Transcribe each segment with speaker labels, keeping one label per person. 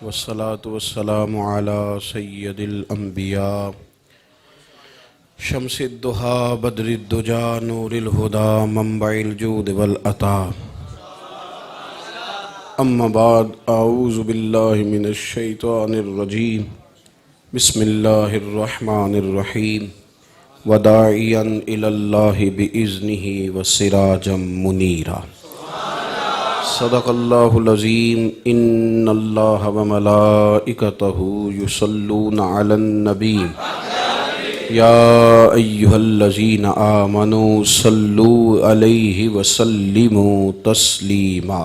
Speaker 1: والصلاة والسلام على سید الانبیاء شمس الضحى بدر الدجى نور الہدى منبع الجود والعطاء اما بعد اعوذ باللہ من الشیطان الرجیم بسم اللہ الرحمن الرحیم وداعیا الی اللہ بإذنہ وسراجا منیرا صدق اللہ العظیم ان اللہ وملائکتہ یصلون علی النبی یا ایہا الذین آمنوا صلوا علیہ وسلموا تسلیما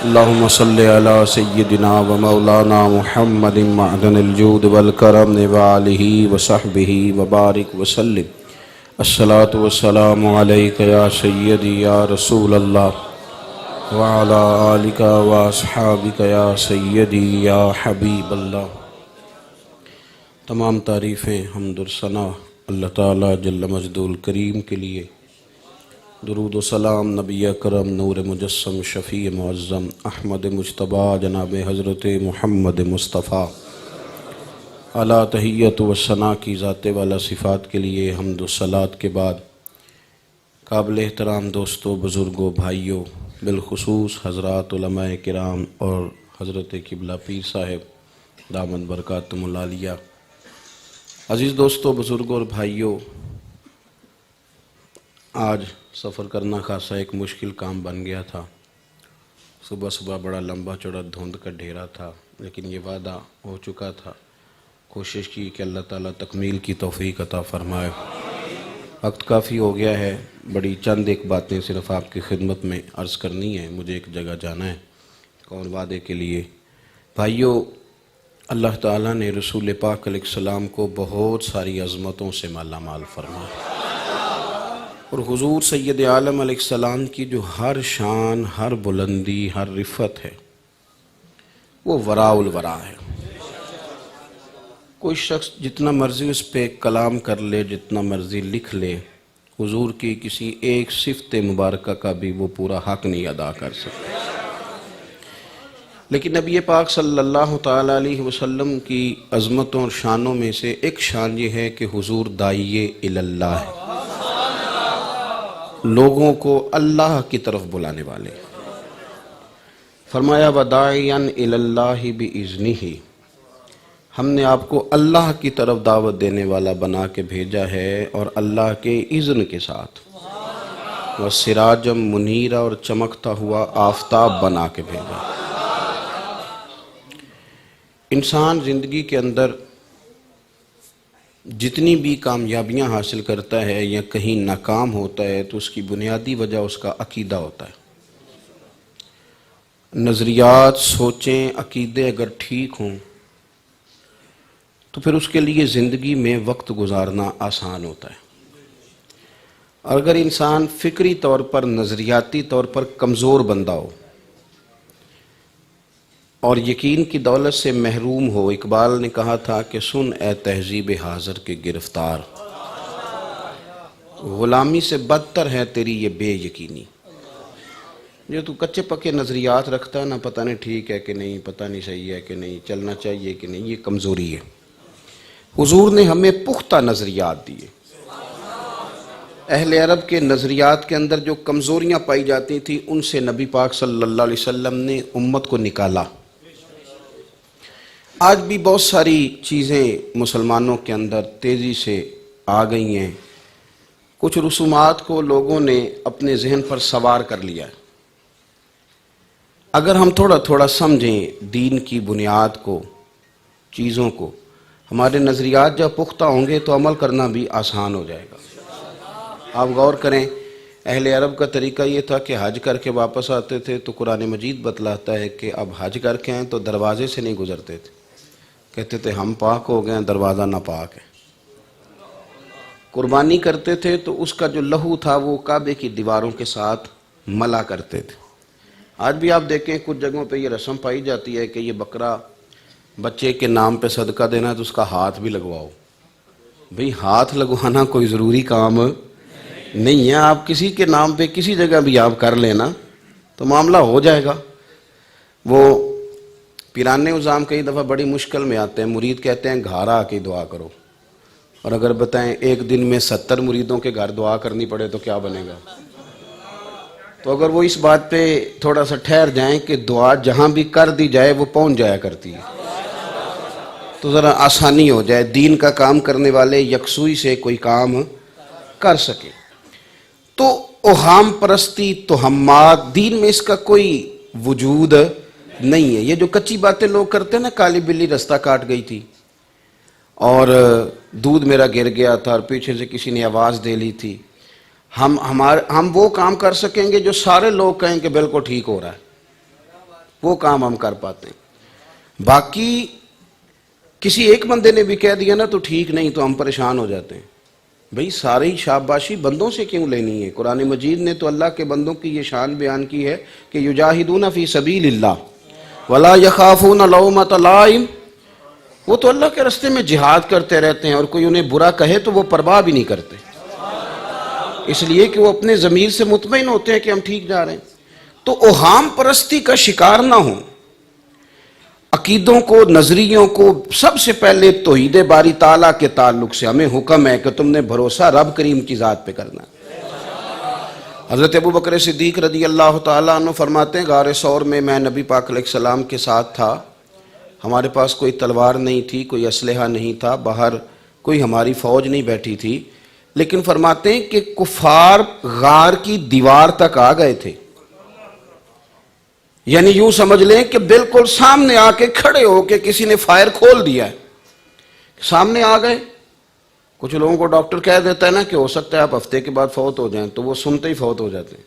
Speaker 1: اللہم صلی علی سیدنا و مولانا محمد معدن الجود والکرم وآلہ وصحبہ وبارک وسلم الصلاة والسلام علیک یا سیدی یا رسول اللہ وعلی آلک واصحابک یا سیدی یا حبیب اللہ۔ تمام تعریفیں حمد و ثنا اللہ تعالیٰ جل مجدہ الکریم کے لیے، درود و سلام نبی اکرم نور مجسم شفیع معظم احمد مجتبیٰ جناب حضرت محمد مصطفیٰ اعلیٰ تحیت و ثنا کی ذات والا صفات کے لیے حمد و صلات کے بعد قابل احترام دوستوں، بزرگوں، بھائیوں، بالخصوص حضرات علماء کرام اور حضرت قبلہ پیر صاحب دامن برکاتہم العالیہ، عزیز دوستوں، بزرگوں اور بھائیوں، آج سفر کرنا خاصا ایک مشکل کام بن گیا تھا۔ صبح بڑا لمبا چوڑا دھند کا ڈھیرا تھا، لیکن یہ وعدہ ہو چکا تھا۔ کوشش کی کہ اللہ تعالیٰ تکمیل کی توفیق عطا فرمائے۔ وقت کافی ہو گیا ہے، بڑی چند ایک باتیں صرف آپ کی خدمت میں عرض کرنی ہے۔ مجھے ایک جگہ جانا ہے کون وعدے کے لیے۔ بھائیوں، اللہ تعالیٰ نے رسول پاک علیہ السلام کو بہت ساری عظمتوں سے مالا مال فرمایا، اور حضور سید عالم علیہ السلام کی جو ہر شان، ہر بلندی، ہر رفعت ہے، وہ وراء الورا ہے۔ کوئی شخص جتنا مرضی اس پہ کلام کر لے، جتنا مرضی لکھ لے، حضور کی کسی ایک صفت مبارکہ کا بھی وہ پورا حق نہیں ادا کر سکتا۔ لیکن نبی پاک صلی اللہ تعالیٰ علیہ وسلم کی عظمتوں اور شانوں میں سے ایک شان یہ ہے کہ حضور داعی اللہ ہے، لوگوں کو اللہ کی طرف بلانے والے۔ فرمایا وَدَاعِيًا إِلَى اللَّهِ بِإِذْنِهِ، ہم نے آپ کو اللہ کی طرف دعوت دینے والا بنا کے بھیجا ہے، اور اللہ کے اذن کے ساتھ، وَسِرَاجًا مُنِيرًا، اور چمکتا ہوا آفتاب بنا کے بھیجا۔ انسان زندگی کے اندر جتنی بھی کامیابیاں حاصل کرتا ہے یا کہیں ناکام ہوتا ہے تو اس کی بنیادی وجہ اس کا عقیدہ ہوتا ہے۔ نظریات، سوچیں، عقیدے اگر ٹھیک ہوں تو پھر اس کے لیے زندگی میں وقت گزارنا آسان ہوتا ہے۔ اور اگر انسان فکری طور پر، نظریاتی طور پر کمزور بندہ ہو اور یقین کی دولت سے محروم ہو، اقبال نے کہا تھا کہ سن اے تہذیب حاضر کے گرفتار، غلامی سے بدتر ہے تیری یہ بے یقینی۔ جو تو کچے پکے نظریات رکھتا ہے نا، پتہ نہیں ٹھیک ہے کہ نہیں، پتہ نہیں صحیح ہے کہ نہیں، چلنا چاہیے کہ نہیں، یہ کمزوری ہے۔ حضور نے ہمیں پختہ نظریات دیے۔ اہل عرب کے نظریات کے اندر جو کمزوریاں پائی جاتی تھیں، ان سے نبی پاک صلی اللہ علیہ وسلم نے امت کو نکالا۔ آج بھی بہت ساری چیزیں مسلمانوں کے اندر تیزی سے آ گئی ہیں۔ کچھ رسومات کو لوگوں نے اپنے ذہن پر سوار کر لیا ہے۔ اگر ہم تھوڑا تھوڑا سمجھیں دین کی بنیاد کو، چیزوں کو، ہمارے نظریات جب پختہ ہوں گے تو عمل کرنا بھی آسان ہو جائے گا۔ آپ غور کریں، اہل عرب کا طریقہ یہ تھا کہ حج کر کے واپس آتے تھے تو قرآن مجید بتلاتا ہے کہ اب حج کر کے آئیں تو دروازے سے نہیں گزرتے تھے، کہتے تھے ہم پاک ہو گئے، دروازہ ناپاک ہے۔ قربانی کرتے تھے تو اس کا جو لہو تھا وہ کعبے کی دیواروں کے ساتھ ملا کرتے تھے۔ آج بھی آپ دیکھیں کچھ جگہوں پہ یہ رسم پائی جاتی ہے کہ یہ بکرا بچے کے نام پہ صدقہ دینا ہے تو اس کا ہاتھ بھی لگواؤ۔ بھئی ہاتھ لگوانا کوئی ضروری کام نہیں ہے، آپ کسی کے نام پہ کسی جگہ بھی آپ کر لینا تو معاملہ ہو جائے گا۔ وہ پیران نظام کئی دفعہ بڑی مشکل میں آتے ہیں، مرید کہتے ہیں گھر آ کے دعا کرو، اور اگر بتائیں ایک دن میں 70 مریدوں کے گھر دعا کرنی پڑے تو کیا بنے گا؟ تو اگر وہ اس بات پہ تھوڑا سا ٹھہر جائیں کہ دعا جہاں بھی کر دی جائے وہ پہنچ جایا کرتی ہے، تو ذرا آسانی ہو جائے، دین کا کام کرنے والے یکسوئی سے کوئی کام کر سکے۔ تو اوہام پرستی، توہمات، دین میں اس کا کوئی وجود نہیں ہے۔ یہ جو کچی باتیں لوگ کرتے ہیں نا، کالی بلی رستہ کاٹ گئی تھی اور دودھ میرا گر گیا تھا اور پیچھے سے کسی نے آواز دے لی تھی، ہم وہ کام کر سکیں گے جو سارے لوگ کہیں کہ بالکل ٹھیک ہو رہا ہے، وہ کام ہم کر پاتے ہیں۔ باقی کسی ایک بندے نے بھی کہہ دیا نا تو ٹھیک نہیں، تو ہم پریشان ہو جاتے ہیں۔ بھئی ساری شاباشی بندوں سے کیوں لینی ہے؟ قرآن مجید نے تو اللہ کے بندوں کی یہ شان بیان کی ہے کہ یجاہدون فی سبیل اللہ ولا یخافون لومۃ لائم، وہ تو اللہ کے راستے میں جہاد کرتے رہتے ہیں، اور کوئی انہیں برا کہے تو وہ پرواہ بھی نہیں کرتے، اس لیے کہ وہ اپنے ضمیر سے مطمئن ہوتے ہیں کہ ہم ٹھیک جا رہے ہیں۔ تو اوہام پرستی کا شکار نہ ہوں، عقیدوں کو، نظریوں کو، سب سے پہلے توحید باری تعالیٰ کے تعلق سے ہمیں حکم ہے کہ تم نے بھروسہ رب کریم کی ذات پہ کرنا ہے۔ حضرت ابو بکر صدیق رضی اللہ تعالیٰ عنہ فرماتے ہیں غار ثور میں میں نبی پاک علیہ السلام کے ساتھ تھا، ہمارے پاس کوئی تلوار نہیں تھی، کوئی اسلحہ نہیں تھا، باہر کوئی ہماری فوج نہیں بیٹھی تھی، لیکن فرماتے ہیں کہ کفار غار کی دیوار تک آ گئے تھے، یعنی یوں سمجھ لیں کہ بالکل سامنے آ کے کھڑے ہو کے کسی نے فائر کھول دیا ہے، سامنے آ گئے۔ کچھ لوگوں کو ڈاکٹر کہہ دیتا ہے نا کہ ہو سکتا ہے آپ ہفتے کے بعد فوت ہو جائیں، تو وہ سنتے ہی فوت ہو جاتے ہیں۔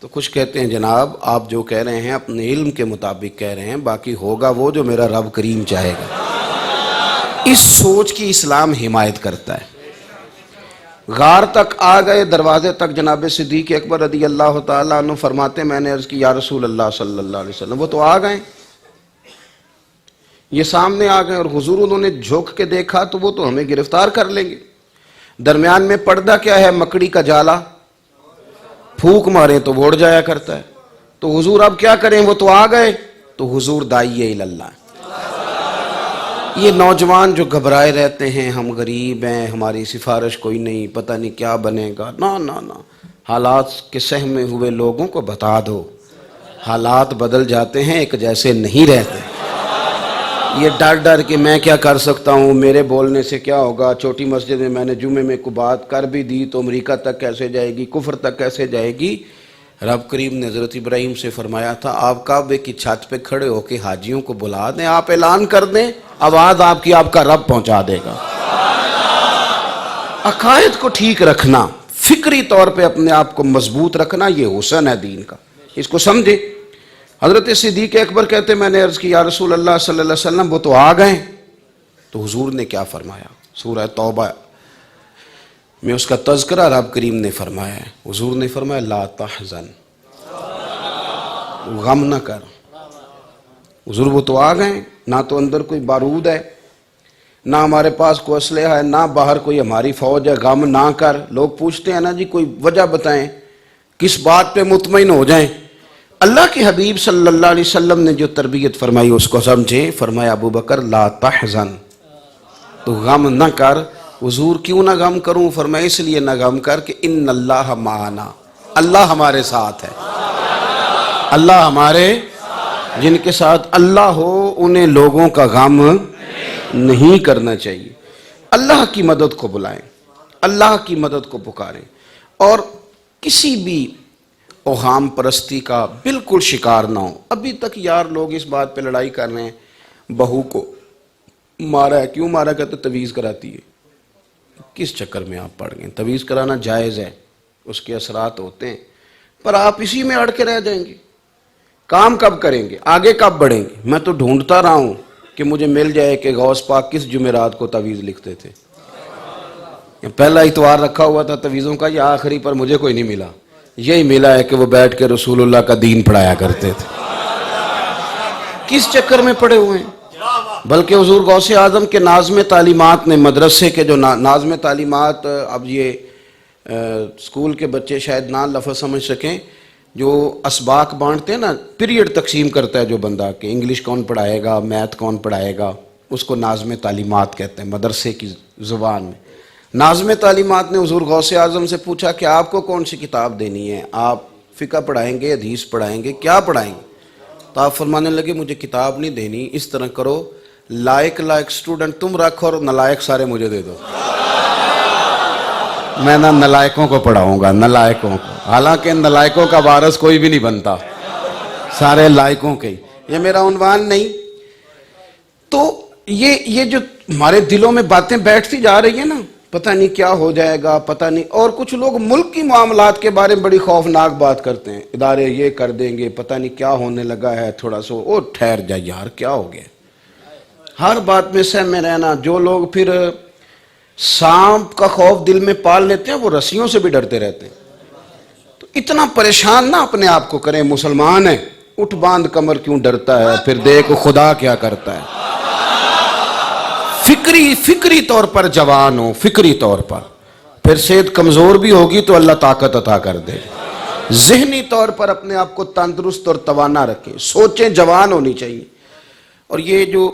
Speaker 1: تو کچھ کہتے ہیں جناب آپ جو کہہ رہے ہیں اپنے علم کے مطابق کہہ رہے ہیں، باقی ہوگا وہ جو میرا رب کریم چاہے گا۔ اس سوچ کی اسلام حمایت کرتا ہے۔ غار تک آ گئے، دروازے تک جناب صدیق اکبر رضی اللہ تعالیٰ عنہ فرماتے میں نے عرض کی یا رسول اللہ صلی اللہ علیہ وسلم، وہ تو آ گئے، یہ سامنے آ گئے، اور حضور انہوں نے جھک کے دیکھا تو وہ تو ہمیں گرفتار کر لیں گے۔ درمیان میں پردہ کیا ہے؟ مکڑی کا جالا، پھونک مارے تو وہ اڑ جایا کرتا ہے۔ تو حضور اب کیا کریں؟ وہ تو آ گئے۔ تو حضور داعی اللہ۔ یہ نوجوان جو گھبرائے رہتے ہیں ہم غریب ہیں، ہماری سفارش کوئی نہیں، پتہ نہیں کیا بنے گا، نہ، حالات کے سہم میں ہوئے لوگوں کو بتا دو حالات بدل جاتے ہیں، ایک جیسے نہیں رہتے۔ یہ ڈر کہ میں کیا کر سکتا ہوں، میرے بولنے سے کیا ہوگا، چھوٹی مسجد میں نے جمعے میں کو بات کر بھی دی تو امریکہ تک کیسے جائے گی، کفر تک کیسے جائے گی۔ رب کریم نے حضرت ابراہیم سے فرمایا تھا آپ کعبے کی چھت پہ کھڑے ہو کے حاجیوں کو بلا دیں، آپ اعلان کر دیں، آواز آپ کی آپ کا رب پہنچا دے گا۔ عقائد کو ٹھیک رکھنا، فکری طور پہ اپنے آپ کو مضبوط رکھنا، یہ حسن ہے دین کا، اس کو سمجھے۔ حضرت صدیق اکبر کہتے میں نے عرض کی یا رسول اللہ صلی اللہ علیہ وسلم وہ تو آ گئے۔ تو حضور نے کیا فرمایا؟ سورہ توبہ میں اس کا تذکرہ رب کریم نے فرمایا ہے۔ حضور نے فرمایا لا تحزن، غم نہ کر۔ حضور وہ تو آ گئے، نہ تو اندر کوئی بارود ہے، نہ ہمارے پاس کوئی اسلحہ ہے، نہ باہر کوئی ہماری فوج ہے، غم نہ کر۔ لوگ پوچھتے ہیں نا جی کوئی وجہ بتائیں، کس بات پہ مطمئن ہو جائیں۔ اللہ کے حبیب صلی اللہ علیہ وسلم نے جو تربیت فرمائی اس کو سمجھیں۔ فرمایا ابو بکر لا تحزن، تو غم نہ کر۔ حضور کیوں نہ غم کروں؟ فرمایا اس لیے نہ غم کر کہ ان اللہ معنا، اللہ ہمارے ساتھ ہے۔ اللہ ہمارے، جن کے ساتھ اللہ ہو انہیں لوگوں کا غم نہیں کرنا چاہیے۔ اللہ کی مدد کو بلائیں، اللہ کی مدد کو پکاریں، اور کسی بھی اوہام پرستی کا بالکل شکار نہ ہو۔ ابھی تک یار لوگ اس بات پہ لڑائی کر رہے ہیں بہو کو مارا ہے، کیوں مارا؟ کہتے تویز کراتی ہے۔ کس چکر میں آپ پڑ گئے؟ تویز کرانا جائز ہے، اس کے اثرات ہوتے ہیں، پر آپ اسی میں اڑ کے رہ جائیں گے۔ کام کب کریں گے؟ آگے کب بڑھیں گے؟ میں تو ڈھونڈتا رہا ہوں کہ مجھے مل جائے کہ غوث پاک کس جمعرات کو تویز لکھتے تھے۔ پہلا اتوار رکھا ہوا تھا تویزوں کا، یا آخری پر مجھے کوئی نہیں ملا۔ یہی ملا ہے کہ وہ بیٹھ کے رسول اللہ کا دین پڑھایا کرتے تھے۔ کس چکر میں پڑے ہوئے ہیں؟ بلکہ حضور غوث اعظم کے ناظم تعلیمات نے، مدرسے کے جو ناظم تعلیمات، اب یہ اسکول کے بچے شاید نہ لفظ سمجھ سکیں، جو اسباق بانٹتے ہیں نا، پیریڈ تقسیم کرتا ہے جو بندہ کہ انگلش کون پڑھائے گا، میتھ کون پڑھائے گا، اس کو ناظم تعلیمات کہتے ہیں مدرسے کی زبان میں۔ ناظم تعلیمات نے حضور غوث اعظم سے پوچھا کہ آپ کو کون سی کتاب دینی ہے، آپ فقہ پڑھائیں گے، حدیث پڑھائیں گے، کیا پڑھائیں گے؟ تو آپ فرمانے لگے مجھے کتاب نہیں دینی، اس طرح کرو لائق اسٹوڈنٹ تم رکھو اور نالائق سارے مجھے دے دو، میں نہ نالائقوں کو پڑھاؤں گا، نالائقوں کو، حالانکہ نالائقوں کا وارث کوئی بھی نہیں بنتا، سارے لائقوں کے، یہ میرا عنوان نہیں۔ تو یہ جو ہمارے دلوں میں باتیں بیٹھتی جا رہی ہیں نا، پتہ نہیں کیا ہو جائے گا، پتہ نہیں، اور کچھ لوگ ملک کی معاملات کے بارے میں بڑی خوفناک بات کرتے ہیں، ادارے یہ کر دیں گے، پتہ نہیں کیا ہونے لگا ہے، تھوڑا سا او ٹھہر جا یار، کیا ہو گیا؟ ہر بات میں سہم میں رہنا۔ جو لوگ پھر سانپ کا خوف دل میں پال لیتے ہیں وہ رسیوں سے بھی ڈرتے رہتے ہیں۔ تو اتنا پریشان نہ اپنے آپ کو کریں، مسلمان ہیں، اٹھ باندھ کمر کیوں ڈرتا ہے، پھر دیکھ خدا کیا کرتا ہے۔ فکری طور پر جوان ہو، فکری طور پر، پھر صحت کمزور بھی ہوگی تو اللہ طاقت عطا کر دے۔ ذہنی طور پر اپنے آپ کو تندرست اور توانا رکھیں، سوچیں جوان ہونی چاہیے۔ اور یہ جو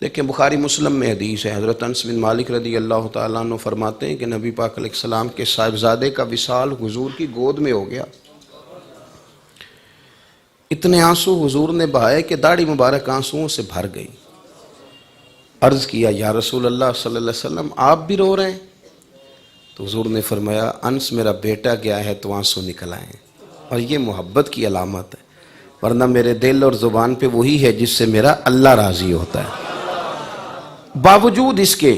Speaker 1: دیکھیں بخاری مسلم میں حدیث ہے، حضرت انس بن مالک رضی اللہ تعالیٰ عنہ فرماتے ہیں کہ نبی پاک علیہ السلام کے صاحبزادے کا وصال حضور کی گود میں ہو گیا، اتنے آنسو حضور نے بہائے کہ داڑھی مبارک آنسوؤں سے بھر گئی۔ عرض کیا یا رسول اللہ صلی اللہ علیہ وسلم آپ بھی رو رہے ہیں؟ تو حضور نے فرمایا انس میرا بیٹا گیا ہے تو آنسو نکل آئے ہیں، اور یہ محبت کی علامت ہے، ورنہ میرے دل اور زبان پہ وہی ہے جس سے میرا اللہ راضی ہوتا ہے۔ باوجود اس کے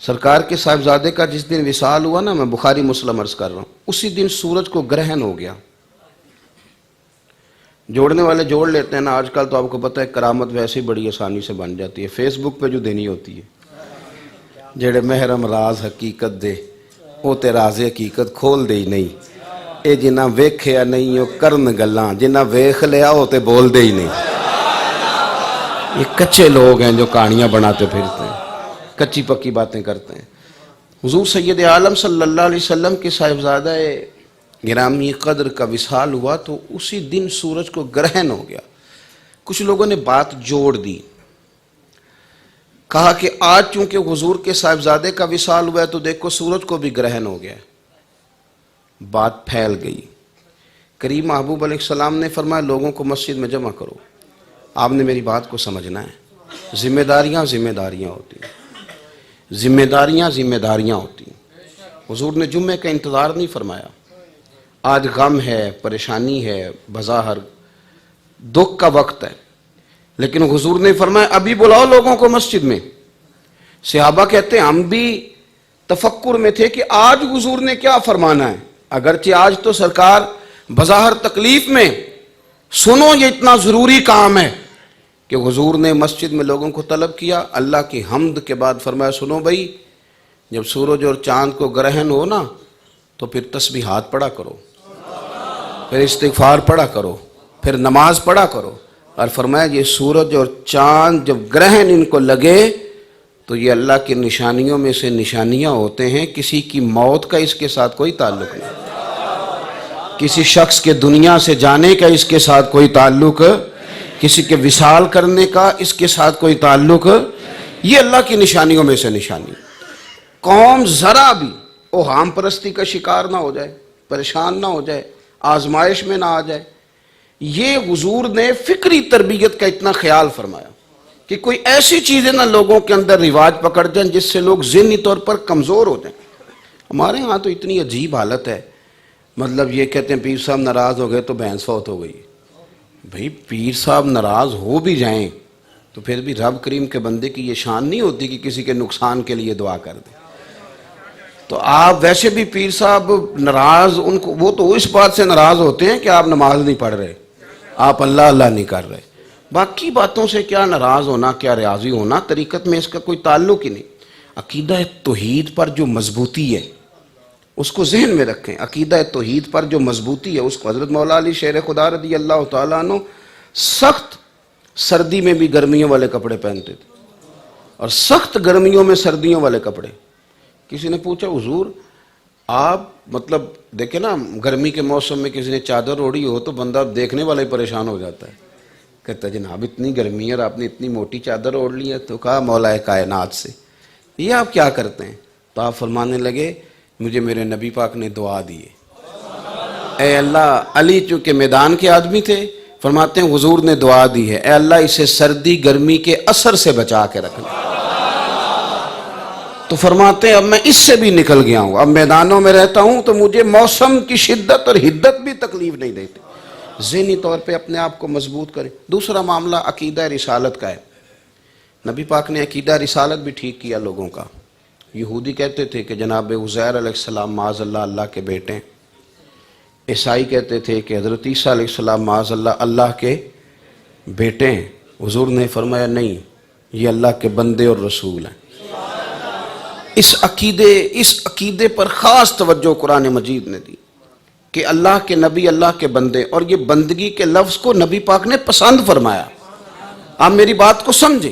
Speaker 1: سرکار کے صاحبزادے کا جس دن وصال ہوا نا، میں بخاری مسلم عرض کر رہا ہوں، اسی دن سورج کو گرہن ہو گیا۔ جوڑنے والے جوڑ لیتے ہیں نا، آج کل تو آپ کو پتہ ہے کرامت ویسے ہی بڑی آسانی سے بن جاتی ہے، فیس بک پہ جو دینی ہوتی ہے، جڑے محرم راز حقیقت دے وہ تے راز حقیقت کھول دے ہی نہیں، اے جنہ ویکھیا نہیں وہ کرن گلاں، جنہ ویکھ لیا وہ تے بول دے ہی نہیں۔ یہ کچے لوگ ہیں جو کہانیاں بناتے پھرتے ہیں، کچی پکی باتیں کرتے ہیں۔ حضور سید عالم صلی اللہ علیہ وسلم کے صاحبزادہ گرامی قدر کا وصال ہوا تو اسی دن سورج کو گرہن ہو گیا۔ کچھ لوگوں نے بات جوڑ دی، کہا کہ آج چونکہ حضور کے صاحبزادے کا وصال ہوا ہے تو دیکھو سورج کو بھی گرہن ہو گیا۔ بات پھیل گئی، کریم محبوب علیہ السلام نے فرمایا لوگوں کو مسجد میں جمع کرو، آپ نے میری بات کو سمجھنا ہے، ذمہ داریاں ہوتی ہیں، ذمہ داریاں ہوتی ہیں۔ حضور نے جمعے کا انتظار نہیں فرمایا، آج غم ہے، پریشانی ہے، بظاہر دکھ کا وقت ہے، لیکن حضور نے فرمایا ابھی بلاؤ لوگوں کو مسجد میں۔ صحابہ کہتے ہیں ہم بھی تفکر میں تھے کہ آج حضور نے کیا فرمانا ہے، اگرچہ آج تو سرکار بظاہر تکلیف میں، سنو یہ اتنا ضروری کام ہے کہ حضور نے مسجد میں لوگوں کو طلب کیا، اللہ کی حمد کے بعد فرمایا سنو بھائی، جب سورج اور چاند کو گرہن ہو نا تو پھر تسبیحات پڑھا کرو، پھر استغفار پڑھا کرو، پھر نماز پڑھا کرو، اور فرمایا یہ سورج اور چاند جب گرہن ان کو لگے تو یہ اللہ کی نشانیوں میں سے نشانیاں ہوتے ہیں، کسی کی موت کا اس کے ساتھ کوئی تعلق نہیں، کسی شخص کے دنیا سے جانے کا اس کے ساتھ کوئی تعلق، کسی کے وصال کرنے کا اس کے ساتھ کوئی تعلق، یہ اللہ کی نشانیوں میں سے نشانی۔ قوم ذرا بھی اوہام پرستی کا شکار نہ ہو جائے، پریشان نہ ہو جائے، آزمائش میں نہ آ جائے۔ یہ حضور نے فکری تربیت کا اتنا خیال فرمایا کہ کوئی ایسی چیزیں نہ لوگوں کے اندر رواج پکڑ جائیں جس سے لوگ ذہنی طور پر کمزور ہو جائیں۔ ہمارے ہاں تو اتنی عجیب حالت ہے، مطلب یہ کہتے ہیں پیر صاحب ناراض ہو گئے تو بہن فوت ہو گئی۔ بھئی پیر صاحب ناراض ہو بھی جائیں تو پھر بھی رب کریم کے بندے کی یہ شان نہیں ہوتی کہ کسی کے نقصان کے لیے دعا کر دے۔ تو آپ ویسے بھی پیر صاحب ناراض، ان کو وہ تو اس بات سے ناراض ہوتے ہیں کہ آپ نماز نہیں پڑھ رہے، آپ اللہ نہیں کر رہے، باقی باتوں سے کیا ناراض ہونا، کیا ریاضی ہونا، طریقت میں اس کا کوئی تعلق ہی نہیں۔ عقیدہ توحید پر جو مضبوطی ہے اس کو ذہن میں رکھیں، عقیدہ توحید پر جو مضبوطی ہے اس کو، حضرت مولا علی شیر خدا رضی اللہ تعالیٰ عنہ سخت سردی میں بھی گرمیوں والے کپڑے پہنتے تھے اور سخت گرمیوں میں سردیوں والے کپڑے۔ کسی نے پوچھا حضور آپ مطلب دیکھیں نا، گرمی کے موسم میں کسی نے چادر اوڑھی ہو تو بندہ دیکھنے والا ہی پریشان ہو جاتا ہے، کہتا ہے جناب اتنی گرمی ہے اور آپ نے اتنی موٹی چادر اوڑھ لی ہے. تو کہا مولا کائنات سے یہ آپ کیا کرتے ہیں؟ تو آپ فرمانے لگے مجھے میرے نبی پاک نے دعا دی ہے. اے اللہ، علی چونکہ میدان کے آدمی تھے، فرماتے ہیں حضور نے دعا دی ہے، اے اللہ اسے سردی گرمی کے اثر سے بچا کے رکھنا. تو فرماتے ہیں اب میں اس سے بھی نکل گیا ہوں، اب میدانوں میں رہتا ہوں تو مجھے موسم کی شدت اور حدت بھی تکلیف نہیں دیتی. ذہنی طور پہ اپنے آپ کو مضبوط کریں. دوسرا معاملہ عقیدہ رسالت کا ہے. نبی پاک نے عقیدہ رسالت بھی ٹھیک کیا لوگوں کا. یہودی کہتے تھے کہ جناب عزیر علیہ السلام معاذ اللہ اللہ کے بیٹے ہیں. عیسائی کہتے تھے کہ حضرت عیسیٰ علیہ السلام معاذ اللہ اللہ کے بیٹے ہیں. حضور نے فرمایا نہیں، یہ اللہ کے بندے اور رسول ہیں. اس عقیدے پر خاص توجہ قرآن مجید نے دی کہ اللہ کے نبی اللہ کے بندے، اور یہ بندگی کے لفظ کو نبی پاک نے پسند فرمایا. آپ میری بات کو سمجھیں،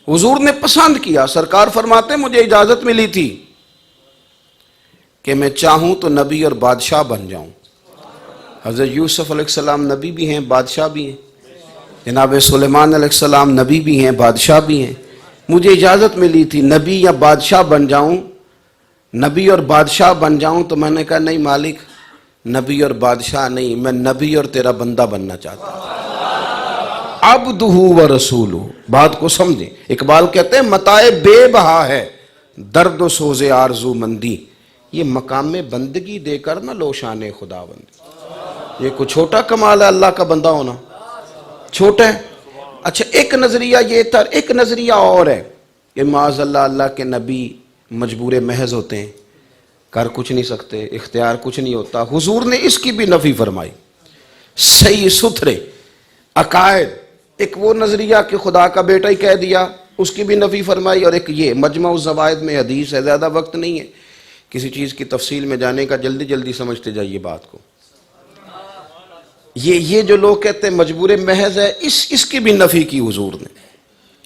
Speaker 1: حضور نے پسند کیا. سرکار فرماتے مجھے اجازت ملی تھی کہ میں چاہوں تو نبی اور بادشاہ بن جاؤں. حضرت یوسف علیہ السلام نبی بھی ہیں بادشاہ بھی ہیں، جناب سلیمان علیہ السلام نبی بھی ہیں بادشاہ بھی ہیں. مجھے اجازت ملی تھی نبی یا بادشاہ بن جاؤں، نبی اور بادشاہ بن جاؤں. تو میں نے کہا نہیں مالک، نبی اور بادشاہ نہیں، میں نبی اور تیرا بندہ بننا چاہتا ہوں. عبدہ و رسولہ. بات کو سمجھیں. اقبال کہتے ہیں متاع بے بہا ہے درد و سوز آرزو مندی. یہ مقام بندگی دے کر نہ لو شان خدا بندی. یہ کوئی چھوٹا کمال ہے اللہ کا بندہ ہونا؟ چھوٹا ہے. اچھا ایک نظریہ یہ تھا، ایک نظریہ اور ہے کہ معاذ اللہ اللہ کے نبی مجبور محض ہوتے ہیں، کر کچھ نہیں سکتے، اختیار کچھ نہیں ہوتا. حضور نے اس کی بھی نفی فرمائی. صحیح ستھرے عقائد، ایک وہ نظریہ کہ خدا کا بیٹا ہی کہہ دیا، اس کی بھی نفی فرمائی. اور ایک یہ مجمع الزوائد میں حدیث ہے، زیادہ وقت نہیں ہے کسی چیز کی تفصیل میں جانے کا، جلدی جلدی سمجھتے جائیے بات کو. یہ جو لوگ کہتے ہیں مجبور محض ہے، اس کی بھی نفی کی حضور نے،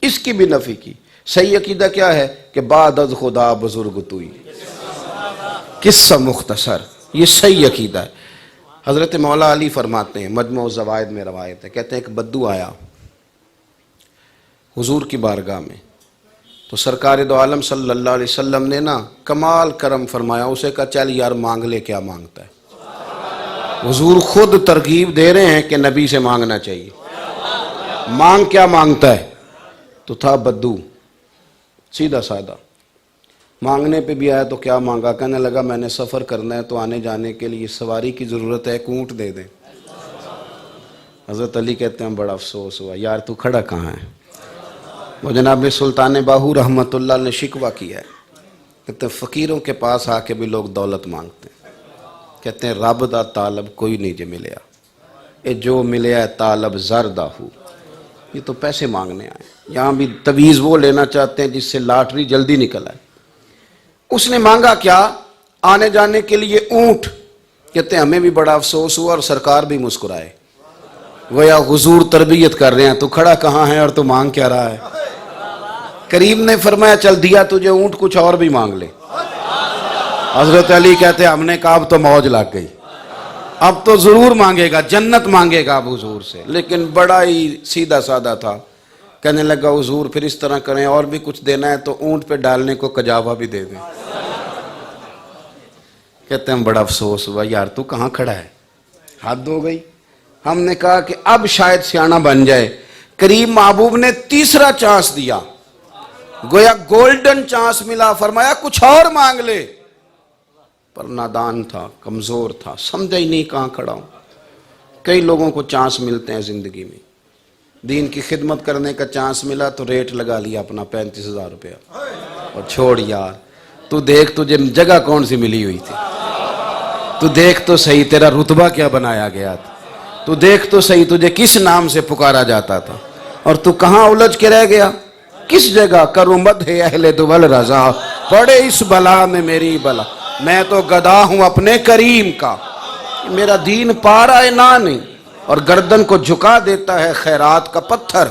Speaker 1: اس کی بھی نفی کی. صحیح عقیدہ کیا ہے کہ بعد از خدا بزرگ توئی، قصہ مختصر. یہ صحیح عقیدہ ہے. حضرت مولا علی فرماتے ہیں، مجمع الزوائد میں روایت ہے، کہتے ہیں ایک بدو آیا حضور کی بارگاہ میں، تو سرکار دو عالم صلی اللہ علیہ وسلم نے نا کمال کرم فرمایا. اسے کہا چل یار مانگ لے، کیا مانگتا ہے؟ حضور خود ترغیب دے رہے ہیں کہ نبی سے مانگنا چاہیے. مانگ کیا مانگتا ہے؟ تو تھا بدو، سیدھا سادہ. مانگنے پہ بھی آیا تو کیا مانگا؟ کہنے لگا میں نے سفر کرنا ہے تو آنے جانے کے لیے سواری کی ضرورت ہے، اونٹ دے دیں. حضرت علی کہتے ہیں بڑا افسوس ہوا، یار تو کھڑا کہاں ہے؟ وہ جناب سلطان باہو رحمۃ اللہ نے شکوہ کیا ہے، کہتے ہیں فقیروں کے پاس آ کے بھی لوگ دولت مانگتے ہیں. کہتے ہیں رب دا طالب کوئی نہیں جو ملیا، اے جو ملیا طالب زردہ ہو. یہ تو پیسے مانگنے آئے. یہاں بھی تویز وہ لینا چاہتے ہیں جس سے لاٹری جلدی نکل آئے. اس نے مانگا کیا؟ آنے جانے کے لیے اونٹ. کہتے ہیں ہمیں بھی بڑا افسوس ہوا اور سرکار بھی مسکرائے. گویا حضور تربیت کر رہے ہیں، تو کھڑا کہاں ہے اور تو مانگ کیا رہا ہے؟ کریم نے فرمایا چل دیا تجھے اونٹ، کچھ اور بھی مانگ لے. حضرت علی کہتے ہیں ہم نے کہا اب تو موج لگ گئی، اب تو ضرور مانگے گا، جنت مانگے گا اب حضور سے. لیکن بڑا ہی سیدھا سادہ تھا. کہنے لگا حضور پھر اس طرح کریں، اور بھی کچھ دینا ہے تو اونٹ پہ ڈالنے کو کجاوا بھی دے دیں. کہتے ہیں بڑا افسوس ہوا، یار تو کہاں کھڑا ہے؟ حد ہو گئی. ہم نے کہا کہ اب شاید سیاںا بن جائے. کریم محبوب نے تیسرا چانس دیا، گویا گولڈن چانس ملا. فرمایا کچھ اور مانگ لے. پر نادان تھا، کمزور تھا، سمجھا ہی نہیں کہاں کھڑا ہوں. کئی لوگوں کو چانس ملتے ہیں زندگی میں، دین کی خدمت کرنے کا چانس ملا تو ریٹ لگا لیا اپنا 35,000 روپیہ. اور چھوڑ یار، تو دیکھ تجھے جگہ کون سی ملی ہوئی تھی، تو دیکھ تو صحیح تیرا رتبہ کیا بنایا گیا تھا، تو دیکھ تو صحیح تجھے کس نام سے پکارا جاتا تھا، اور تو کہاں الجھ کے رہ گیا. کس جگہ کروں مدح اہل دول رضا، پڑے اس بلا میں میری بلا. میں تو گدا ہوں اپنے کریم کا، میرا دین پا رہا ہے نہ نہیں، اور گردن کو جھکا دیتا ہے خیرات کا پتھر،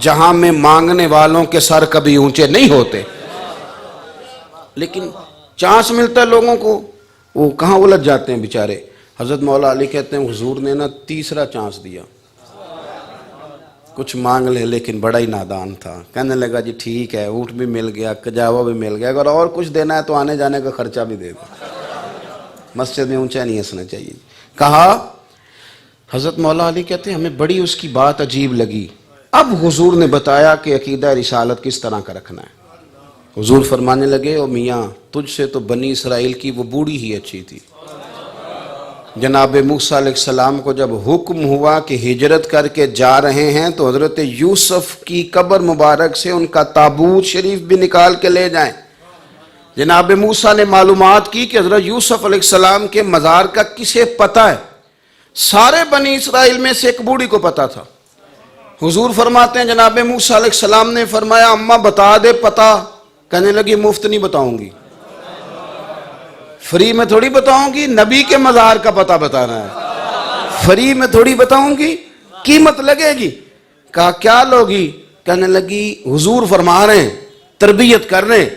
Speaker 1: جہاں میں مانگنے والوں کے سر کبھی اونچے نہیں ہوتے. لیکن چانس ملتا ہے لوگوں کو وہ کہاں الجھ جاتے ہیں بیچارے. حضرت مولا علی کہتے ہیں حضور نے نا تیسرا چانس دیا, کچھ مانگ لے, لیکن بڑا ہی نادان تھا. کہنے لگا جی ٹھیک ہے, اونٹ بھی مل گیا, کجاوا بھی مل گیا, اگر اور کچھ دینا ہے تو آنے جانے کا خرچہ بھی دے دو, مسجد میں اونچا نہیں ہنسنا چاہیے. کہا حضرت مولا علی کہتے ہیں ہمیں بڑی اس کی بات عجیب لگی. اب حضور نے بتایا کہ عقیدہ رسالت کس طرح کا رکھنا ہے. حضور فرمانے لگے او میاں, تجھ سے تو بنی اسرائیل کی وہ بوڑھی ہی اچھی تھی. جناب موسیٰ علیہ السلام کو جب حکم ہوا کہ ہجرت کر کے جا رہے ہیں تو حضرت یوسف کی قبر مبارک سے ان کا تابوت شریف بھی نکال کے لے جائیں. جناب موسیٰ نے معلومات کی کہ حضرت یوسف علیہ السلام کے مزار کا کسے پتہ ہے. سارے بنی اسرائیل میں سے ایک بوڑھی کو پتہ تھا. حضور فرماتے ہیں جناب موسیٰ علیہ السلام نے فرمایا اماں بتا دے پتہ. کہنے لگی مفت نہیں بتاؤں گی, فری میں تھوڑی بتاؤں گی, نبی کے مزار کا پتہ بتانا ہے, فری میں تھوڑی بتاؤں گی, قیمت لگے گی. کہا کیا لوگی؟ کہنے لگی حضور فرما رہے ہیں, تربیت کر رہے ہیں.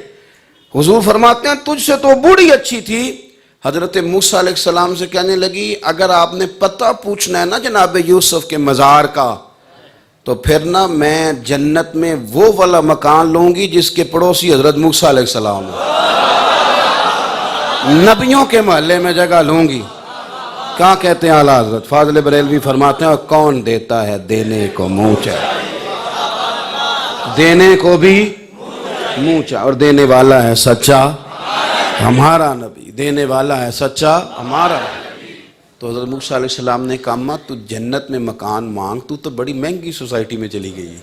Speaker 1: حضور فرماتے ہیں تجھ سے تو بوڑھی اچھی تھی. حضرت موسیٰ علیہ السلام سے کہنے لگی اگر آپ نے پتہ پوچھنا ہے نا جناب یوسف کے مزار کا, تو پھر نا میں جنت میں وہ والا مکان لوں گی جس کے پڑوسی حضرت موسیٰ علیہ السلام ہیں. نبیوں کے محلے میں جگہ لوں گی. کیا کہتے ہیں اعلیٰ حضرت فاضل بریلوی فرماتے ہیں اور کون دیتا ہے دینے کو منہ چاہے, دینے کو بھی منہ چاہے, اور دینے والا ہے سچا ہمارا نبی, دینے والا ہے سچا ہمارا. تو حضرت موسیٰ علیہ السلام نے کہا ماں تو جنت میں مکان مانگ, تو بڑی مہنگی سوسائٹی میں چلی گئی,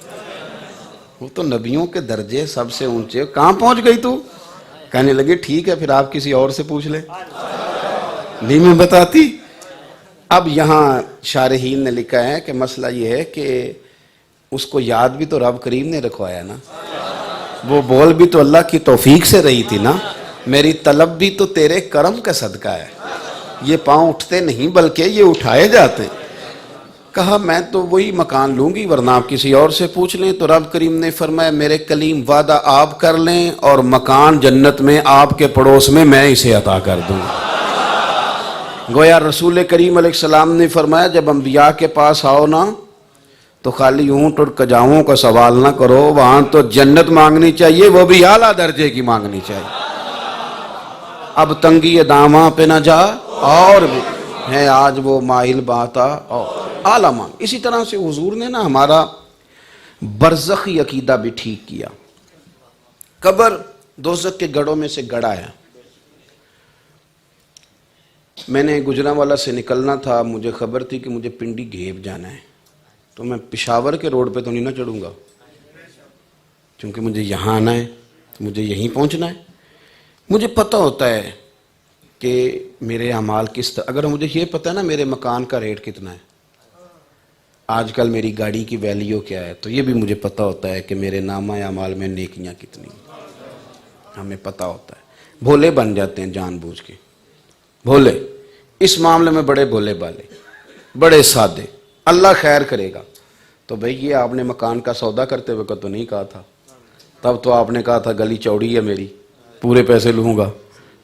Speaker 1: وہ تو نبیوں کے درجے سب سے اونچے, کہاں پہنچ گئی تو؟ کہنے لگے ٹھیک ہے پھر آپ کسی اور سے پوچھ لیں, نہیں میں بتاتی. اب یہاں شارحین نے لکھا ہے کہ مسئلہ یہ ہے کہ اس کو یاد بھی تو رب کریم نے رکھوایا نا, وہ بول بھی تو اللہ کی توفیق سے رہی تھی نا, میری طلب بھی تو تیرے کرم کا صدقہ ہے, یہ پاؤں اٹھتے نہیں بلکہ یہ اٹھائے جاتے. کہا میں تو وہی مکان لوں گی ورنہ آپ کسی اور سے پوچھ لیں. تو رب کریم نے فرمایا میرے کلیم وعدہ آپ کر لیں اور مکان جنت میں آپ کے پڑوس میں اسے عطا کر دوں. گویا رسول کریم علیہ السلام نے فرمایا جب انبیاء کے پاس آؤ نا تو خالی اونٹ اور کجاؤں کا سوال نہ کرو, وہاں تو جنت مانگنی چاہیے, وہ بھی اعلیٰ درجے کی مانگنی چاہیے. اب تنگی داماں پہ نہ جا اور بھی ہے آج وہ مائل باتا اور اعلیٰ مانگ. اسی طرح سے حضور نے نا ہمارا برزخی عقیدہ بھی ٹھیک کیا. قبر دوزخ کے گڑھوں میں سے گڑھا ہے. میں نے گجرانوالہ سے نکلنا تھا, مجھے خبر تھی کہ مجھے پنڈی گھیب جانا ہے, تو میں پشاور کے روڈ پہ تو نہیں نہ چڑھوں گا, کیونکہ مجھے یہاں آنا ہے, مجھے یہیں پہنچنا ہے. مجھے پتہ ہوتا ہے کہ میرے اعمال کس طرح, اگر مجھے یہ پتہ ہے نا میرے مکان کا ریٹ کتنا ہے, آج کل میری گاڑی کی ویلیو کیا ہے, تو یہ بھی مجھے پتہ ہوتا ہے کہ میرے نامہ اعمال میں نیکیاں کتنی ہیں, ہمیں پتہ ہوتا ہے. بھولے بن جاتے ہیں جان بوجھ کے, بھولے اس معاملے میں بڑے بھولے بالے, بڑے سادے, اللہ خیر کرے گا. تو بھئی یہ آپ نے مکان کا سودا کرتے وقت تو نہیں کہا تھا, تب تو آپ نے کہا تھا گلی چوڑی ہے میری پورے پیسے لوں گا,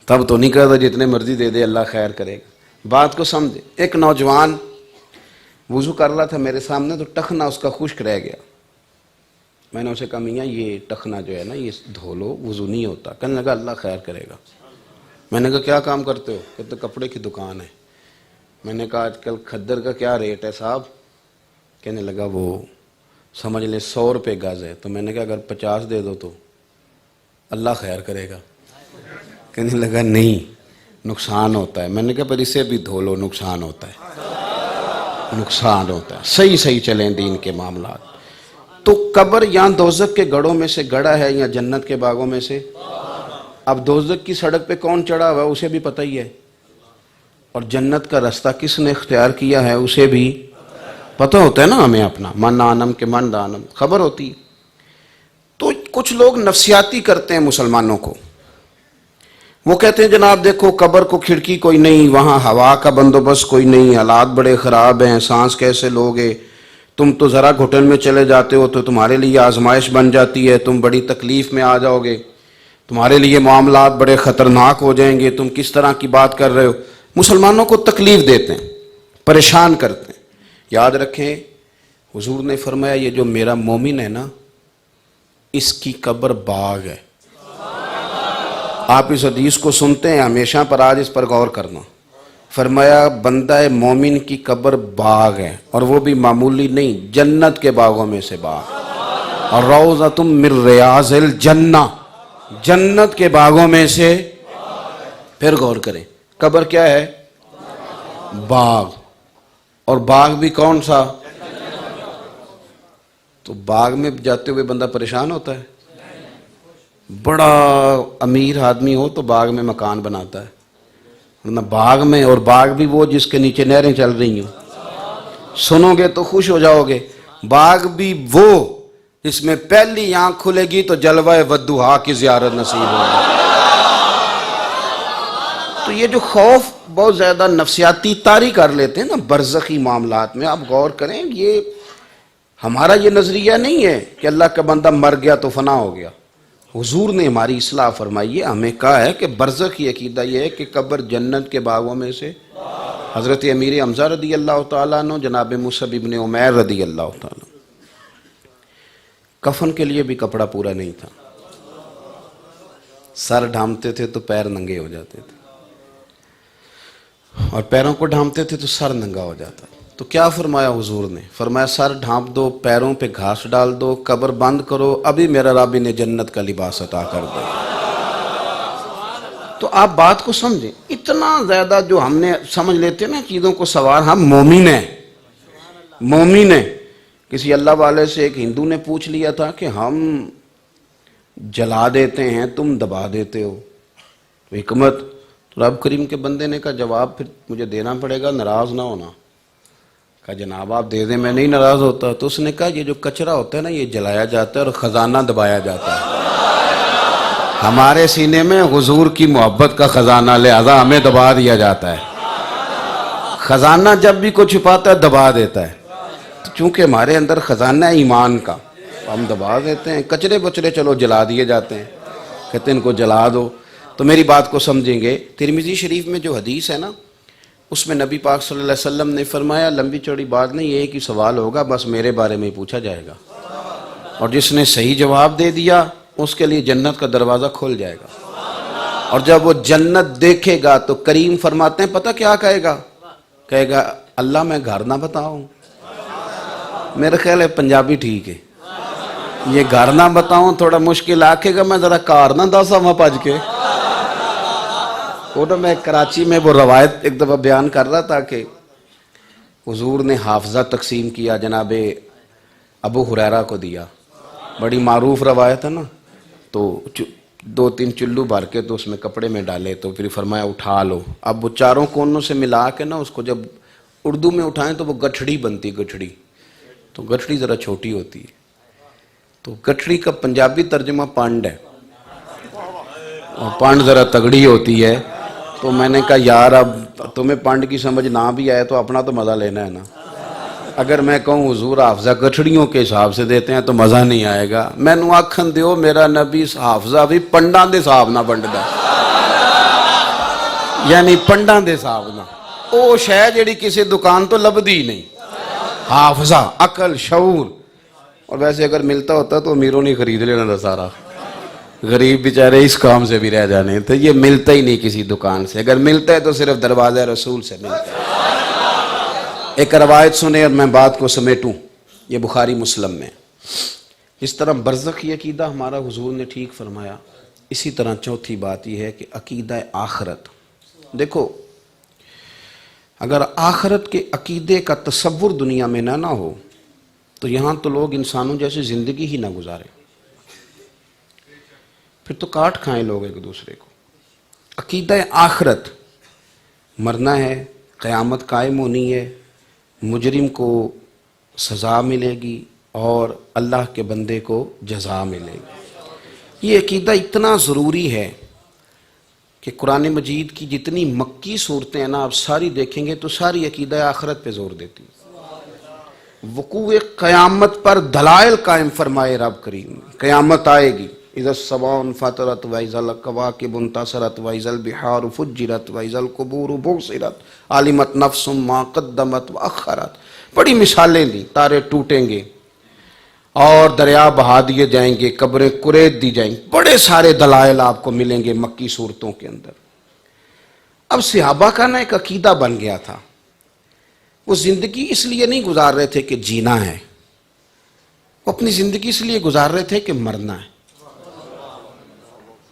Speaker 1: تب تو نہیں کہا تھا جتنے مرضی دے دے اللہ خیر کرے گا. بات کو سمجھے. ایک نوجوان وضو کر رہا تھا میرے سامنے, تو ٹخنا اس کا خشک رہ گیا. میں نے اسے کہا میاں یہ ٹخنا جو ہے نا یہ دھو لو, وضو نہیں ہوتا. کہنے لگا اللہ خیر کرے گا. میں نے کہا کیا کام کرتے ہو؟ کہتے کپڑے کی دکان ہے. میں نے کہا آج کل کھدر کا کیا ریٹ ہے صاحب؟ کہنے لگا وہ سمجھ لیں 100 روپے گز ہے. تو میں نے کہا اگر 50 دے دو تو اللہ خیر کرے گا. کہنے لگا نہیں نقصان ہوتا ہے. میں نے کہا پر اسے بھی دھو لو, نقصان ہوتا ہے, نقصان ہوتا ہے. صحیح صحیح چلیں دین کے معاملات. تو قبر یا دوزخ کے گڑھوں میں سے گڑھا ہے یا جنت کے باغوں میں سے. اب دوزخ کی سڑک پہ کون چڑھا ہوا ہے اسے بھی پتہ ہی ہے, اور جنت کا رستہ کس نے اختیار کیا ہے اسے بھی پتہ ہوتا ہے نا ہمیں اپنا. من آنم کے من دانم خبر ہوتی. تو کچھ لوگ نفسیاتی کرتے ہیں مسلمانوں کو. وہ کہتے ہیں جناب دیکھو قبر کو کھڑکی کوئی نہیں, وہاں ہوا کا بندوبست کوئی نہیں, حالات بڑے خراب ہیں, سانس کیسے لوگے, تم تو ذرا گھٹن میں چلے جاتے ہو تو تمہارے لیے آزمائش بن جاتی ہے, تم بڑی تکلیف میں آ جاؤ گے. تمہارے لیے معاملات بڑے خطرناک ہو جائیں گے، تم کس طرح کی بات کر رہے ہو. مسلمانوں کو تکلیف دیتے ہیں، پریشان کرتے ہیں. یاد رکھیں حضور نے فرمایا یہ جو میرا مومن ہے نا، اس کی قبر باغ ہے. آپ اس حدیث کو سنتے ہیں ہمیشہ، پر آج اس پر غور کرنا. فرمایا بندہ مومن کی قبر باغ ہے، اور وہ بھی معمولی نہیں، جنت کے باغوں میں سے باغ. اور روضۃ من ریاض الجنہ، جنت کے باغوں میں سے. پھر غور کریں، قبر کیا ہے؟ باغ. اور باغ بھی کون سا؟ تو باغ میں جاتے ہوئے بندہ پریشان ہوتا ہے؟ بڑا امیر آدمی ہو تو باغ میں مکان بناتا ہے، ورنہ باغ میں، اور باغ بھی وہ جس کے نیچے نہریں چل رہی ہوں. سنو گے تو خوش ہو جاؤ گے. باغ بھی وہ جس میں پہلی آنکھ کھلے گی تو جلوہ ودھا کی زیارت نصیب ہوگی. تو یہ جو خوف بہت زیادہ نفسیاتی طاری کر لیتے ہیں نا برزخی معاملات میں، آپ غور کریں، یہ ہمارا یہ نظریہ نہیں ہے کہ اللہ کا بندہ مر گیا تو فنا ہو گیا. حضور نے ہماری اصلاح فرمائی ہے، ہمیں کہا ہے کہ برزخی عقیدہ یہ ہے کہ قبر جنت کے باغوں میں سے. حضرت امیر حمزہ رضی اللہ تعالیٰ عنہ، جناب مصعب ابن عمیر رضی اللہ تعالیٰ، کفن کے لیے بھی کپڑا پورا نہیں تھا. سر ڈھانپتے تھے تو پیر ننگے ہو جاتے تھے، اور پیروں کو ڈھانپتے تھے تو سر ننگا ہو جاتا. تو کیا فرمایا حضور نے؟ فرمایا سر ڈھانپ دو، پیروں پہ گھاس ڈال دو، قبر بند کرو، ابھی میرا رب انہیں جنت کا لباس عطا کر دے. تو آپ بات کو سمجھیں. اتنا زیادہ جو ہم نے سمجھ لیتے ہیں نا چیزوں کو سوار، ہم مومن ہیں، مومن ہیں. کسی اللہ والے سے ایک ہندو نے پوچھ لیا تھا کہ ہم جلا دیتے ہیں، تم دبا دیتے ہو، حکمت. تو رب کریم کے بندے نے کہا جواب پھر مجھے دینا پڑے گا، ناراض نہ ہونا. کہا جناب آپ دے دیں، میں نہیں ناراض ہوتا. تو اس نے کہا یہ جو کچرا ہوتا ہے نا، یہ جلایا جاتا ہے اور خزانہ دبایا جاتا ہے. ہمارے سینے میں حضور کی محبت کا خزانہ، لہذا ہمیں دبا دیا جاتا ہے. خزانہ جب بھی کوئی چھپاتا ہے دبا دیتا ہے. چونکہ ہمارے اندر خزانہ ہے ایمان کا، ہم دبا دیتے ہیں. کچرے بچرے چلو جلا دیے جاتے ہیں، کہتے ہیں ان کو جلا دو. تو میری بات کو سمجھیں گے. ترمذی شریف میں جو حدیث ہے نا، اس میں نبی پاک صلی اللہ علیہ وسلم نے فرمایا لمبی چوڑی بات نہیں، ایک ہی سوال ہوگا، بس میرے بارے میں ہی پوچھا جائے گا، اور جس نے صحیح جواب دے دیا اس کے لیے جنت کا دروازہ کھل جائے گا. اور جب وہ جنت دیکھے گا تو کریم فرماتے ہیں پتہ کیا کہے گا؟ کہے گا اللہ میں گھر نہ بتاؤں. میرا خیال ہے پنجابی ٹھیک ہے، یہ گھر نہ بتاؤں تھوڑا مشکل آکھے گا، میں ذرا کار نہ دسا وہاں پج کے. وہ میں کراچی میں وہ روایت ایک دفعہ بیان کر رہا تھا کہ حضور نے حافظہ تقسیم کیا، جناب ابو ہریرہ کو دیا. بڑی معروف روایت ہے نا. تو 2-3 چلو بھر کے تو اس میں کپڑے میں ڈالے، تو پھر فرمایا اٹھا لو. اب وہ چاروں کونوں سے ملا کے نا اس کو جب اردو میں اٹھائیں تو وہ گٹھڑی بنتی. گٹھڑی تو گٹھڑی ذرا چھوٹی ہوتی ہے، تو گٹھڑی کا پنجابی ترجمہ پانڈ ہے، اور پانڈ ذرا تگڑی ہوتی ہے. تو میں نے کہا یار اب تمہیں پانڈ کی سمجھ نہ بھی آئے تو اپنا تو مزہ لینا ہے نا. اگر میں کہوں حضور حافظہ گٹھڑیوں کے حساب سے دیتے ہیں تو مزہ نہیں آئے گا. میں نو آکھن دیو میرا نبی حافظہ بھی پنڈاں دے حساب نہ بنڈدا، یعنی پنڈاں دے حساب نہ. او شے جڑی کسی دکان تو لبدی نہیں، حافظہ، عقل، شعور. اور ویسے اگر ملتا ہوتا تو امیروں نے خرید لینا تھا سارا، غریب بیچارے اس کام سے بھی رہ جانے تھے. یہ ملتا ہی نہیں کسی دکان سے، اگر ملتا ہے تو صرف دروازہ رسول سے ملتا ہے. ایک روایت سنے اور میں بات کو سمیٹوں، یہ بخاری مسلم میں. اس طرح برزخی عقیدہ ہمارا حضور نے ٹھیک فرمایا، اسی طرح چوتھی بات یہ ہے کہ عقیدہ آخرت. دیکھو اگر آخرت کے عقیدے کا تصور دنیا میں نہ ہو تو یہاں تو لوگ انسانوں جیسی زندگی ہی نہ گزارے، پھر تو کاٹ کھائیں لوگ ایک دوسرے کو. عقیدہ آخرت، مرنا ہے، قیامت قائم ہونی ہے، مجرم کو سزا ملے گی اور اللہ کے بندے کو جزا ملے گی. یہ عقیدہ اتنا ضروری ہے کہ قرآن مجید کی جتنی مکی صورتیں ہیں نا آپ ساری دیکھیں گے تو ساری عقیدہ آخرت پہ زور دیتی. وقوع قیامت پر دلائل قائم فرمائے رب کریم، قیامت آئے گی، اذا السماء انفطرت واذا الكواكب انتصرت واذا البحار فجرت واذا القبور بعثرت علمت نفس ما قدمت واخرت. بڑی مثالیں دی. تارے ٹوٹیں گے اور دریا بہا دیے جائیں گے، قبریں کریت دی جائیں گی. بڑے سارے دلائل آپ کو ملیں گے مکی صورتوں کے اندر. اب صحابہ کا نا ایک عقیدہ بن گیا تھا. وہ زندگی اس لیے نہیں گزار رہے تھے کہ جینا ہے، وہ اپنی زندگی اس لیے گزار رہے تھے کہ مرنا ہے.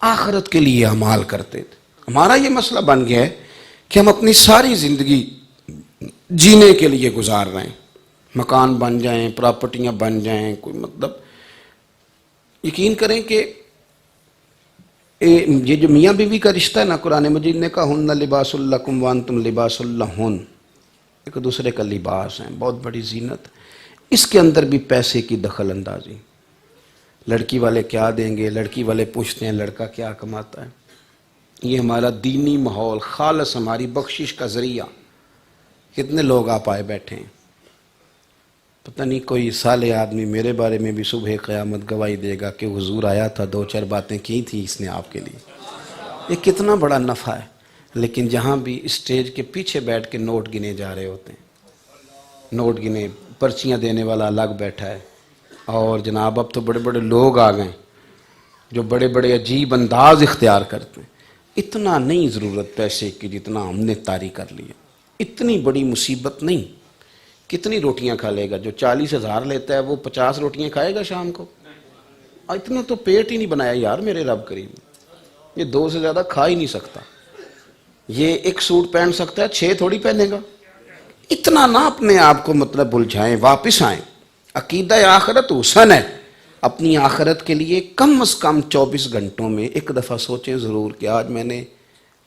Speaker 1: آخرت کے لیے اعمال کرتے تھے. ہمارا یہ مسئلہ بن گیا ہے کہ ہم اپنی ساری زندگی جینے کے لیے گزار رہے ہیں. مکان بن جائیں، پراپرٹیاں بن جائیں، کوئی مطلب. یقین کریں کہ یہ جو میاں بیوی کا رشتہ ہے نا، قرآن مجید نے کہا ہن لباس لکم وانتم لباس لہن، ایک دوسرے کا لباس ہیں، بہت بڑی زینت. اس کے اندر بھی پیسے کی دخل اندازی. لڑکی والے کیا دیں گے، لڑکی والے پوچھتے ہیں لڑکا کیا کماتا ہے. یہ ہمارا دینی ماحول خالص ہماری بخشش کا ذریعہ. کتنے لوگ آپ آئے بیٹھے ہیں، پتہ نہیں کوئی صالح آدمی میرے بارے میں بھی صبح قیامت گواہی دے گا کہ حضور آیا تھا، دو چار باتیں کی تھیں اس نے آپ کے لیے. یہ کتنا بڑا نفع ہے. لیکن جہاں بھی اسٹیج کے پیچھے بیٹھ کے نوٹ گنے جا رہے ہوتے ہیں، نوٹ گنے، پرچیاں دینے والا الگ بیٹھا ہے، اور جناب اب تو بڑے بڑے لوگ آ گئے جو بڑے بڑے عجیب انداز اختیار کرتے ہیں. اتنا نہیں ضرورت پیسے کی جتنا ہم نے طاری کر لیا. اتنی بڑی مصیبت نہیں. کتنی روٹیاں کھا لے گا جو 40,000 لیتا ہے، وہ 50 روٹیاں کھائے گا شام کو؟ اتنا تو پیٹ ہی نہیں بنایا یار میرے رب کریم. یہ 2 سے زیادہ کھا ہی نہیں سکتا. یہ ایک سوٹ پہن سکتا ہے، 6 تھوڑی پہنے گا. اتنا نہ اپنے آپ کو مطلب بلجھائیں، واپس آئیں. عقیدہ آخرت حسن ہے. اپنی آخرت کے لیے کم از کم 24 گھنٹوں میں ایک دفعہ سوچیں ضرور کہ آج میں نے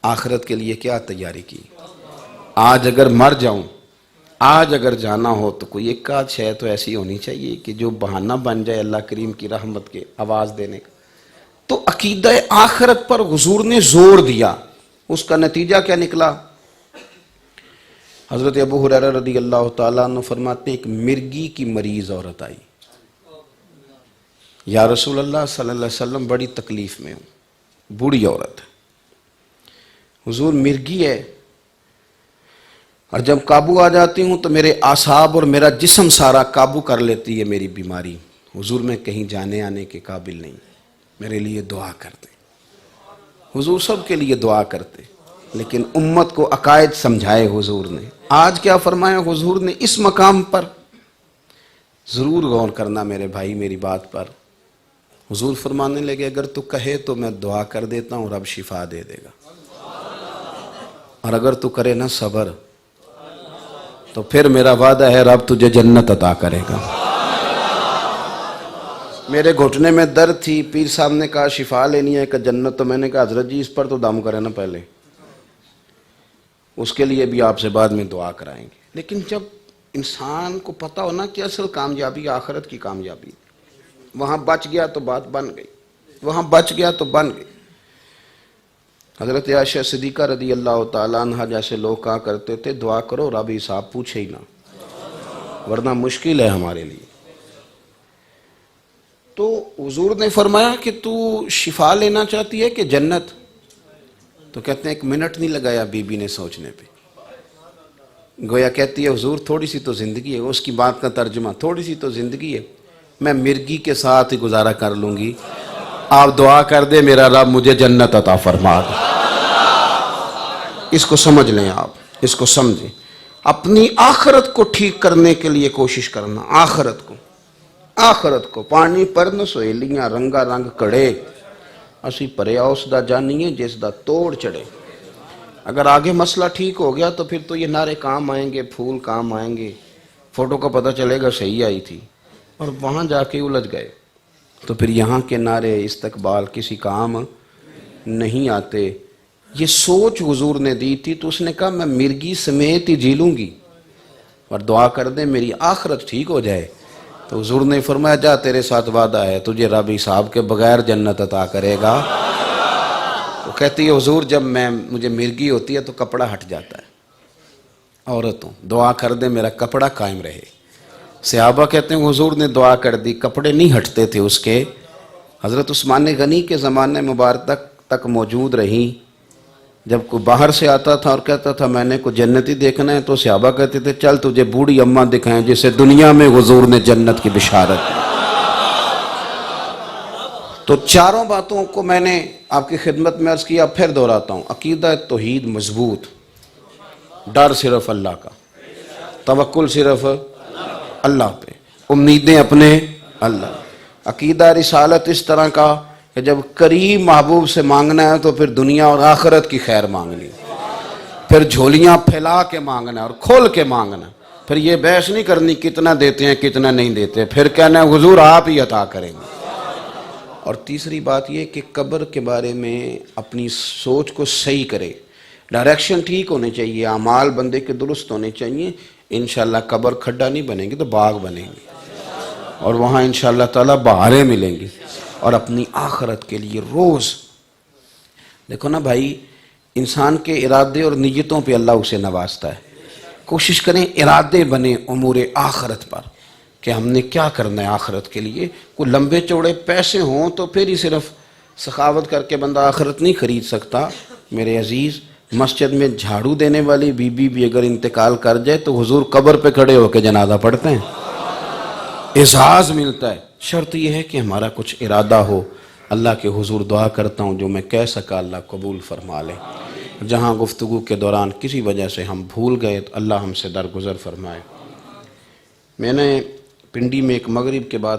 Speaker 1: آخرت کے لیے کیا تیاری کی. آج اگر مر جاؤں، آج اگر جانا ہو تو کوئی ایک آدھ شے تو ایسی ہونی چاہیے کہ جو بہانہ بن جائے اللہ کریم کی رحمت کے آواز دینے کا. تو عقیدہ آخرت پر حضور نے زور دیا. اس کا نتیجہ کیا نکلا؟ حضرت ابو ہریرہ رضی اللہ تعالیٰ عنہ فرماتے ہیں ایک مرگی کی مریض عورت آئی. یا رسول اللہ صلی اللہ علیہ وسلم بڑی تکلیف میں ہوں، بوڑھی عورت ہے. حضور مرگی ہے، اور جب قابو آ جاتی ہوں تو میرے اعصاب اور میرا جسم سارا قابو کر لیتی ہے میری بیماری. حضور میں کہیں جانے آنے کے قابل نہیں، میرے لیے دعا کرتے. حضور سب کے لیے دعا کرتے، لیکن امت کو عقائد سمجھائے حضور نے. آج کیا فرمایا حضور نے اس مقام پر؟ ضرور غور کرنا میرے بھائی میری بات پر. حضور فرمانے لگے اگر تو کہے تو میں دعا کر دیتا ہوں، رب شفا دے دے گا. اور اگر تو کرے نا صبر، تو پھر میرا وعدہ ہے رب تجھے جنت عطا کرے گا. میرے گھٹنے میں درد تھی، پیر صاحب نے کہا شفا لینی ہے کہ جنت؟ تو میں نے کہا حضرت جی اس پر تو دم کرے نا پہلے، اس کے لیے بھی آپ سے بعد میں دعا کرائیں گے. لیکن جب انسان کو پتہ ہونا کہ اصل کامیابی آخرت کی کامیابی، وہاں بچ گیا تو بات بن گئی، وہاں بچ گیا تو بن گئی. حضرت عائشہ صدیقہ رضی اللہ تعالیٰ عنہ جیسے لوگ کہا کرتے تھے دعا کرو رب حساب پوچھے ہی نہ، ورنہ مشکل ہے ہمارے لیے. تو حضور نے فرمایا کہ تو شفا لینا چاہتی ہے کہ جنت؟ تو کہتے ہیں 1 منٹ نہیں لگایا بی بی نے سوچنے پہ. گویا کہتی ہے حضور تھوڑی سی تو زندگی ہے. اس کی بات کا ترجمہ تھوڑی سی تو زندگی ہے، میں مرگی کے ساتھ ہی گزارا کر لوں گی. آپ دعا کر دے میرا رب مجھے جنت عطا فرما دے. اس کو سمجھ لیں، آپ اس کو سمجھیں. اپنی آخرت کو ٹھیک کرنے کے لیے کوشش کرنا. آخرت کو پانی پر نہ سہیلیاں رنگا رنگ کڑے، اسی پریا اس دا جانیے جس دا توڑ چڑھے. اگر آگے مسئلہ ٹھیک ہو گیا تو پھر تو یہ نعرے کام آئیں گے، پھول کام آئیں گے، فوٹو کا پتہ چلے گا صحیح آئی تھی، اور وہاں جا کے الجھ گئے تو پھر یہاں کے نعرے استقبال کسی کام نہیں آتے. یہ سوچ حضور نے دی تھی تو اس نے کہا میں مرگی سمیت ہی جی لوں گی اور دعا کر دیں میری آخرت ٹھیک ہو جائے. تو حضور نے فرمایا جا تیرے ساتھ وعدہ ہے تجھے رب حساب کے بغیر جنت عطا کرے گا. تو کہتی ہے حضور جب مجھے مرگی ہوتی ہے تو کپڑا ہٹ جاتا ہے. عورتوں دعا کر دیں میرا کپڑا قائم رہے. صحابہ کہتے ہیں حضور نے دعا کر دی، کپڑے نہیں ہٹتے تھے اس کے، حضرت عثمان غنی کے زمانے مبارک تک موجود رہی. جب کوئی باہر سے آتا تھا اور کہتا تھا میں نے کو جنتی دیکھنا ہے تو صحابہ کہتے تھے چل تجھے بوڑھی اماں دکھائیں جسے دنیا میں حضور نے جنت کی بشارت دی. تو چاروں باتوں کو میں نے آپ کی خدمت میں عرض کیا، پھر دہراتا ہوں. عقیدہ توحید مضبوط، ڈر صرف اللہ کا، توکل صرف اللہ پہ، امیدیں اپنے اللہ. عقیدہ رسالت اس طرح کا کہ جب قریب محبوب سے مانگنا ہے تو پھر دنیا اور آخرت کی خیر مانگنی، پھر جھولیاں پھیلا کے مانگنا اور کھول کے مانگنا. پھر یہ بحث نہیں کرنی کتنا دیتے ہیں کتنا نہیں دیتے، پھر کہنا ہے حضور آپ ہی عطا کریں گے. اور تیسری بات یہ کہ قبر کے بارے میں اپنی سوچ کو صحیح کرے، ڈائریکشن ٹھیک ہونے چاہیے، اعمال بندے کے درست ہونے چاہیے. انشاءاللہ قبر کھڈا نہیں بنے گی تو باغ بنے گی، اور وہاں انشاءاللہ تعالی بہاریں ملیں گی. اور اپنی آخرت کے لیے روز دیکھو نا بھائی، انسان کے ارادے اور نیتوں پہ اللہ اسے نوازتا ہے. کوشش کریں ارادے بنے امور آخرت پر کہ ہم نے کیا کرنا ہے آخرت کے لیے. کوئی لمبے چوڑے پیسے ہوں تو پھر ہی صرف سخاوت کر کے بندہ آخرت نہیں خرید سکتا. میرے عزیز، مسجد میں جھاڑو دینے والی بی بی بھی اگر انتقال کر جائے تو حضور قبر پہ کھڑے ہو کے جنازہ پڑھتے ہیں، اعزاز ملتا ہے. شرط یہ ہے کہ ہمارا کچھ ارادہ ہو. اللہ کے حضور دعا کرتا ہوں جو میں کہہ سکا اللہ قبول فرما لے. جہاں گفتگو کے دوران کسی وجہ سے ہم بھول گئے تو اللہ ہم سے درگزر فرمائے. میں نے پنڈی میں ایک مغرب کے بعد